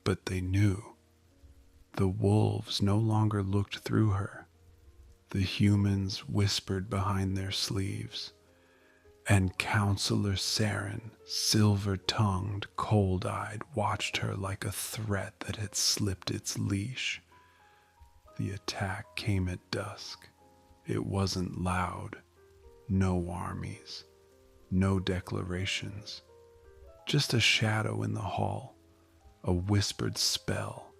but they knew. The wolves no longer looked through her. The humans whispered behind their sleeves, and Counselor Saren, silver-tongued, cold-eyed, watched her like a threat that had slipped its leash. The attack came at dusk. It wasn't loud. No armies. No declarations. Just a shadow in the hall, a whispered spell,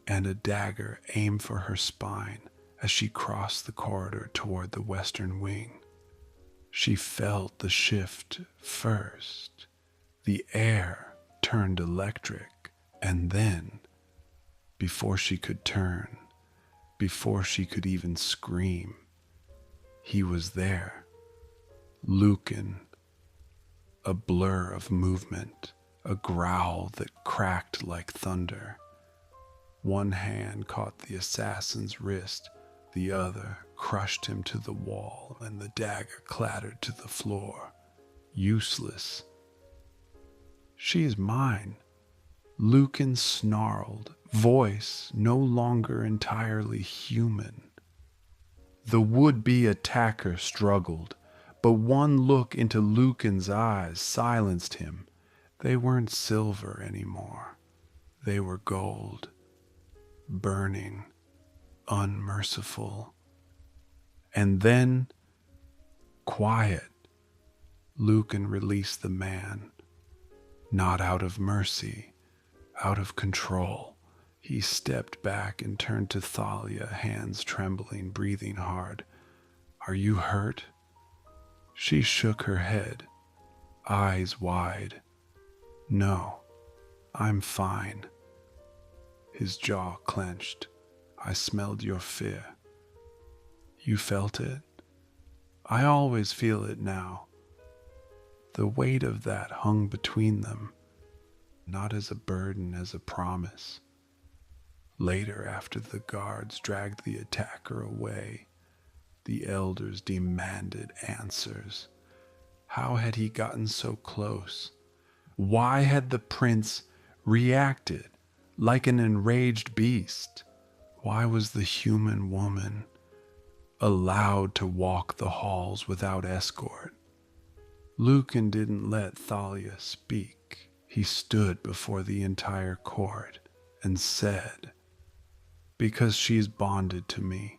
and a dagger aimed for her spine as she crossed the corridor toward the western wing. She felt the shift first. The air turned electric, and then, before she could turn, before she could even scream, he was there. Lucan, a blur of movement, a growl that cracked like thunder. One hand caught the assassin's wrist, the other crushed him to the wall, and the dagger clattered to the floor. Useless. She is mine. Lucan snarled, voice no longer entirely human. The would-be attacker struggled, but one look into Lucan's eyes silenced him. They weren't silver anymore. They were gold, burning, unmerciful. And then, quiet, Lucan released the man, not out of mercy, out of control. He stepped back and turned to Thalia, hands trembling, breathing hard. "Are you hurt?" She shook her head, eyes wide. "No, I'm fine." His jaw clenched. "I smelled your fear." "You felt it?" "I always feel it now." The weight of that hung between them, not as a burden, as a promise. Later, after the guards dragged the attacker away, the elders demanded answers. How had he gotten so close? Why had the prince reacted like an enraged beast? Why was the human woman allowed to walk the halls without escort? Lucan didn't let Thalia speak. He stood before the entire court and said, "Because she's bonded to me,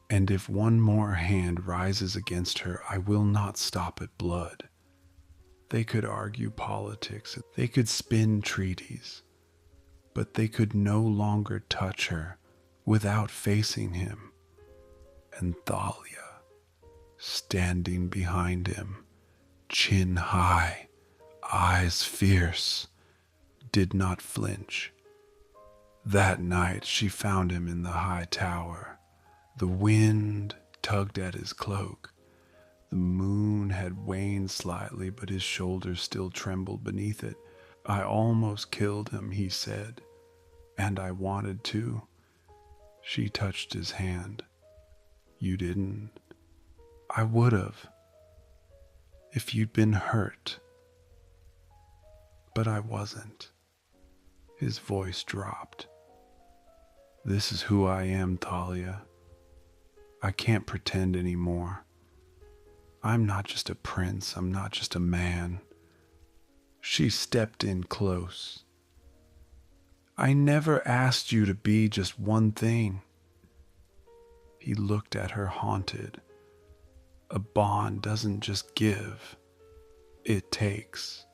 and if one more hand rises against her, I will not stop at blood." They could argue politics, they could spin treaties, but they could no longer touch her without facing him. And Thalia, standing behind him, chin high, eyes fierce, did not flinch. That night she found him in the high tower. The wind tugged at his cloak. The moon had waned slightly, but his shoulders still trembled beneath it. "I almost killed him," he said, "and I wanted to." She touched his hand. "You didn't." "I would have, if you'd been hurt. But I wasn't." His voice dropped. "This is who I am, Thalia. I can't pretend anymore. I'm not just a prince, I'm not just a man." She stepped in close. "I never asked you to be just one thing." He looked at her, haunted. A bond doesn't just give, it takes.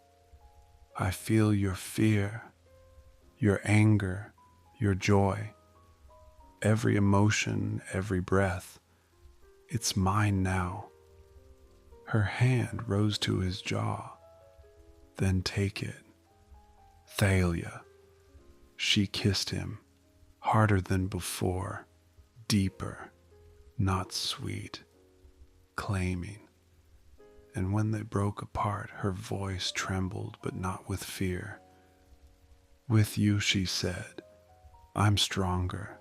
I feel your fear, your anger, your joy, every emotion, every breath. It's mine now. Her hand rose to his jaw. "Then take it." "Thalia." She kissed him, harder than before, deeper, not sweet, claiming. And when they broke apart, her voice trembled, but not with fear. "With you," she said, "I'm stronger,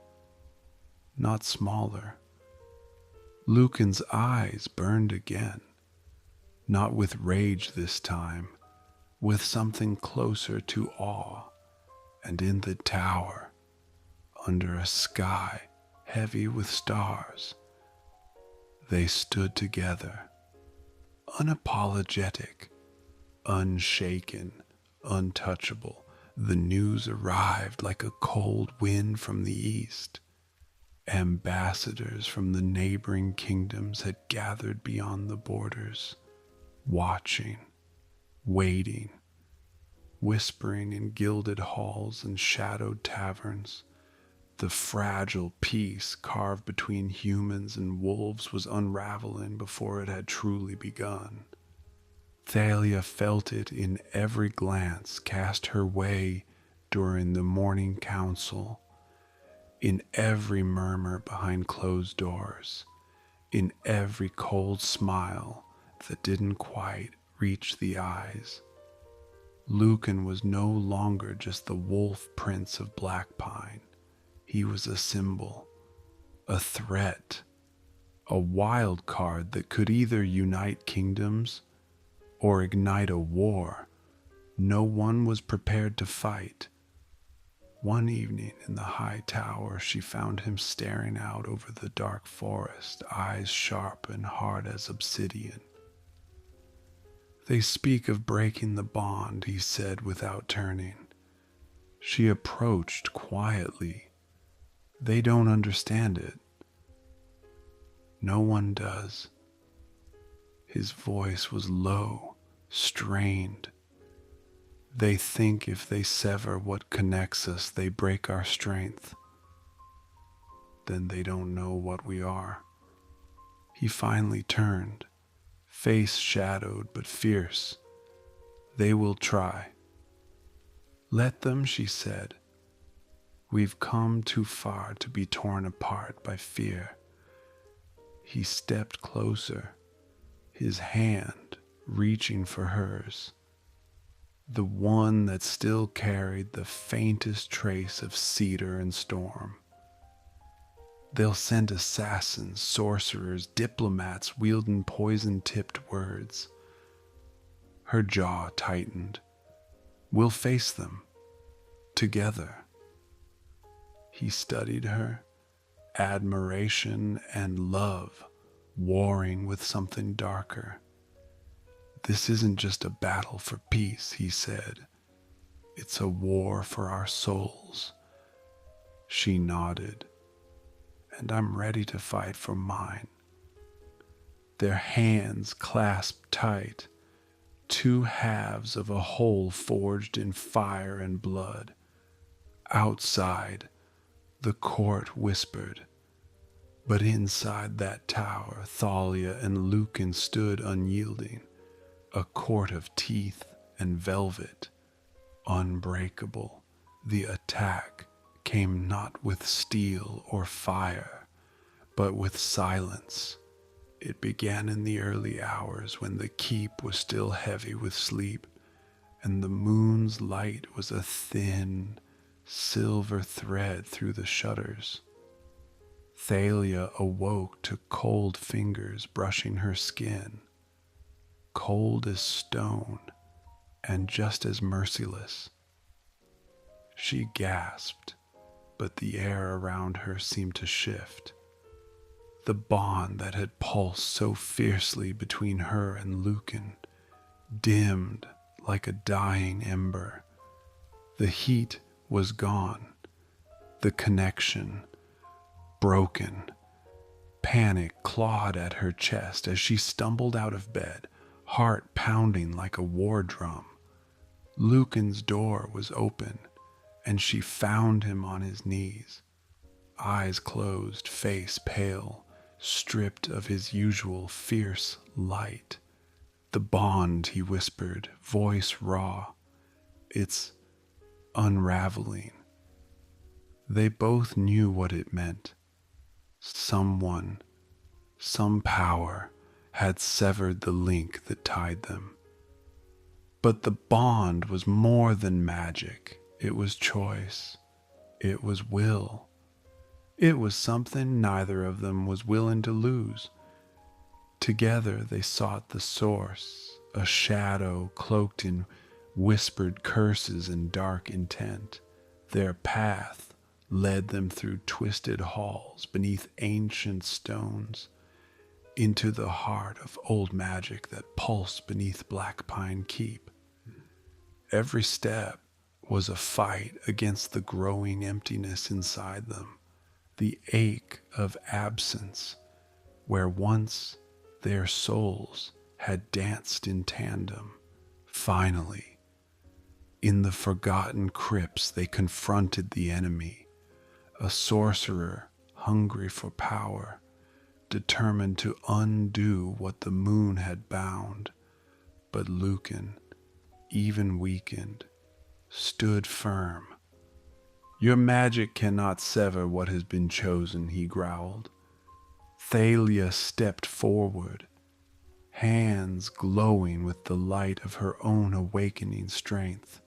not smaller." Lucan's eyes burned again, not with rage this time, with something closer to awe. And in the tower, under a sky heavy with stars, they stood together, unapologetic, unshaken, untouchable. The news arrived like a cold wind from the east. Ambassadors from the neighboring kingdoms had gathered beyond the borders, watching, waiting, whispering in gilded halls and shadowed taverns. The fragile peace carved between humans and wolves was unraveling before it had truly begun. Thalia felt it in every glance cast her way during the morning council, in every murmur behind closed doors, in every cold smile that didn't quite reach the eyes. Lucan was no longer just the wolf prince of Black Pine. He was a symbol, a threat, a wild card that could either unite kingdoms or ignite a war no one was prepared to fight. One evening in the high tower, she found him staring out over the dark forest, eyes sharp and hard as obsidian. "They speak of breaking the bond," he said without turning. She approached quietly. "They don't understand it." "No one does." His voice was low, strained. "They think if they sever what connects us, they break our strength. Then they don't know what we are." He finally turned, face shadowed but fierce. "They will try." "Let them," she said. "We've come too far to be torn apart by fear." He stepped closer, his hand reaching for hers, the one that still carried the faintest trace of cedar and storm. "They'll send assassins, sorcerers, diplomats wielding poison-tipped words." Her jaw tightened. "We'll face them, together." He studied her, admiration and love warring with something darker. "This isn't just a battle for peace," he said. "It's a war for our souls." She nodded. "And I'm ready to fight for mine." Their hands clasped tight, two halves of a whole forged in fire and blood. Outside, the court whispered, but inside that tower, Thalia and Lucan stood unyielding, a court of teeth and velvet, unbreakable. The attack came not with steel or fire, but with silence. It began in the early hours when the keep was still heavy with sleep, and the moon's light was a thin, silver thread through the shutters. Thalia awoke to cold fingers brushing her skin, cold as stone and just as merciless. She gasped, but the air around her seemed to shift. The bond that had pulsed so fiercely between her and Lucan dimmed like a dying ember. The heat was gone, the connection broken. Panic clawed at her chest as she stumbled out of bed, heart pounding like a war drum. Lucan's door was open, and she found him on his knees, eyes closed, face pale, stripped of his usual fierce light. "The bond," he whispered, voice raw. "It's unraveling." They both knew what it meant. Someone, some power, had severed the link that tied them. But the bond was more than magic. It was choice. It was will. It was something neither of them was willing to lose. Together they sought the source, a shadow cloaked in whispered curses and dark intent. Their path led them through twisted halls beneath ancient stones, into the heart of old magic that pulsed beneath Black Pine Keep. Every step was a fight against the growing emptiness inside them, the ache of absence where once their souls had danced in tandem. Finally, in the forgotten crypts, they confronted the enemy, a sorcerer hungry for power, determined to undo what the moon had bound. But Lucan, even weakened, stood firm. "Your magic cannot sever what has been chosen," he growled. Thalia stepped forward, hands glowing with the light of her own awakening strength.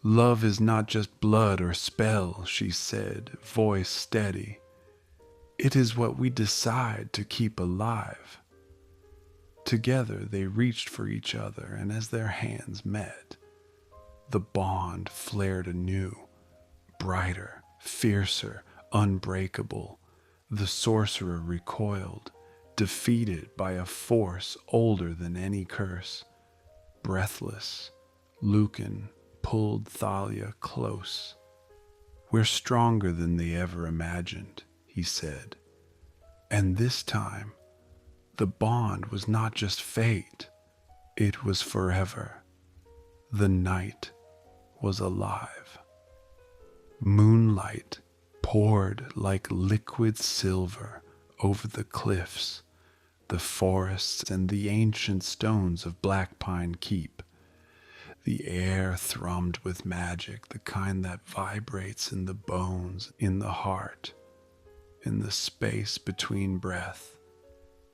"Love is not just blood or spell," she said, voice steady. "It is what we decide to keep alive." Together they reached for each other, and as their hands met, the bond flared anew, brighter, fiercer, unbreakable. The sorcerer recoiled, defeated by a force older than any curse. Breathless, Lucan pulled Thalia close. "We're stronger than they ever imagined," he said. And this time, the bond was not just fate, it was forever. The night was alive. Moonlight poured like liquid silver over the cliffs, the forests, and the ancient stones of Black Pine Keep. The air thrummed with magic, the kind that vibrates in the bones, in the heart, in the space between breath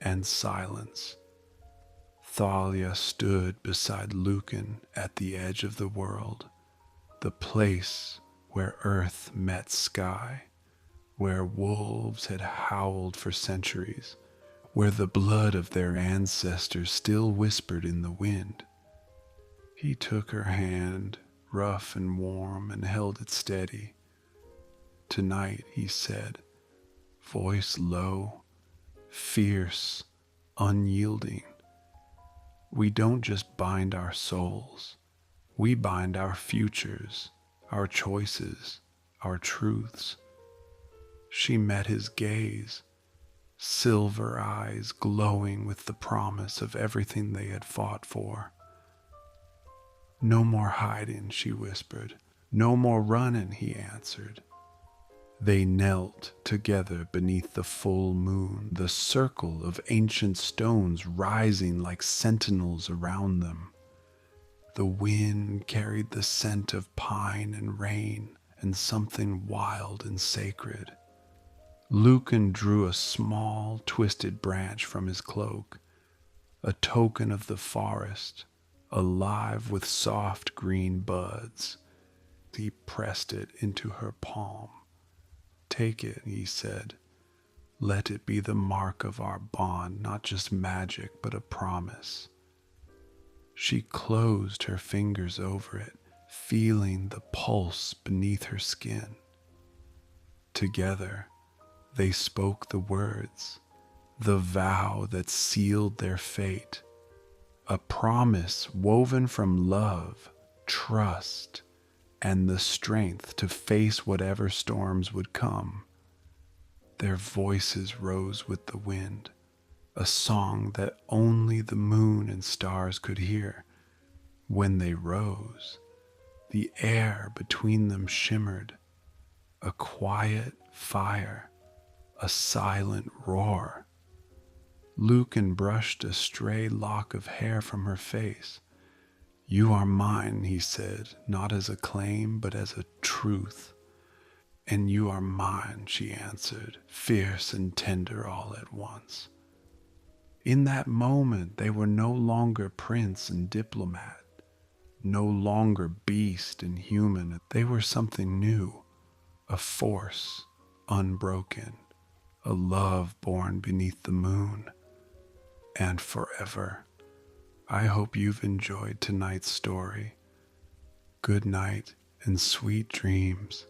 and silence. Thalia stood beside Lucan at the edge of the world, the place where earth met sky, where wolves had howled for centuries, where the blood of their ancestors still whispered in the wind. He took her hand, rough and warm, and held it steady. "Tonight," he said, voice low, fierce, unyielding, "we don't just bind our souls, we bind our futures, our choices, our truths." She met his gaze, silver eyes glowing with the promise of everything they had fought for. "No more hiding," she whispered. "No more running," he answered. They knelt together beneath the full moon, the circle of ancient stones rising like sentinels around them. The wind carried the scent of pine and rain and something wild and sacred. Lucan drew a small, twisted branch from his cloak, a token of the forest, alive with soft green buds. He pressed it into her palm. "Take it," he said. "Let it be the mark of our bond, not just magic, but a promise." She closed her fingers over it, feeling the pulse beneath her skin. Together, they spoke the words, the vow that sealed their fate, a promise woven from love, trust, and the strength to face whatever storms would come. Their voices rose with the wind, a song that only the moon and stars could hear. When they rose, the air between them shimmered, a quiet fire, a silent roar. Lucan brushed a stray lock of hair from her face. "You are mine," he said, not as a claim, but as a truth. "And you are mine," she answered, fierce and tender all at once. In that moment, they were no longer prince and diplomat, no longer beast and human. They were something new, a force unbroken, a love born beneath the moon, and forever. I hope you've enjoyed tonight's story. Good night and sweet dreams.